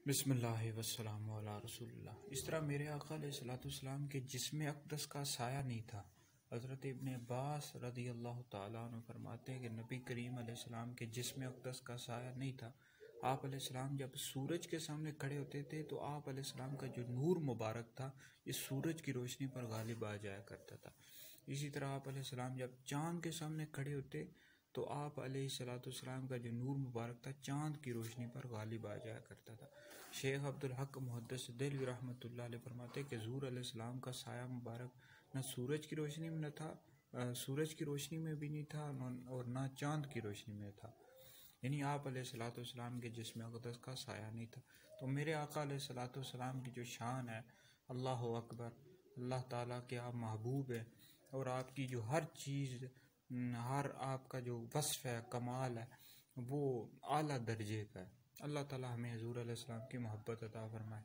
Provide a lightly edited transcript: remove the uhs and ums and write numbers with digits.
بسم اللہ والسلام علی رسول اللہ۔ اس طرح میرے آقا علیہ الصلوۃ والسلام کے جسم اقدس کا سایہ نہیں تھا۔ حضرت ابن عباس رضی اللہ تعالیٰ عنہ فرماتے ہیں کہ نبی کریم علیہ السلام کے جسم اقدس کا سایہ نہیں تھا۔ آپ علیہ السلام جب سورج کے سامنے کھڑے ہوتے تھے تو آپ علیہ السلام کا جو نور مبارک تھا اس سورج کی روشنی پر غالب آ جایا کرتا تھا۔ اسی طرح آپ علیہ السلام جب چاند کے سامنے کھڑے ہوتے تو آپ علیہ الصلوۃ والسلام کا جو نور مبارک تھا چاند کی روشنی پر غالب آ جایا کرتا تھا۔ شیخ عبدالحق محدث دہلوی رحمۃ اللہ علیہ فرماتے کہ حضور علیہ السلام کا سایہ مبارک نہ سورج کی روشنی میں نہ تھا، سورج کی روشنی میں بھی نہیں تھا اور نہ چاند کی روشنی میں تھا، یعنی آپ علیہ الصلوۃ والسلام کے جسم اقدس کا سایہ نہیں تھا۔ تو میرے آقا علیہ الصلوۃ والسلام کی جو شان ہے، اللہ اکبر، اللہ تعالیٰ کے آپ محبوب ہیں، اور آپ کی جو ہر چیز، ہر آپ کا جو وصف ہے، کمال ہے، وہ اعلیٰ درجے کا ہے۔ اللہ تعالیٰ ہمیں حضور علیہ السلام کی محبت عطا فرمائے۔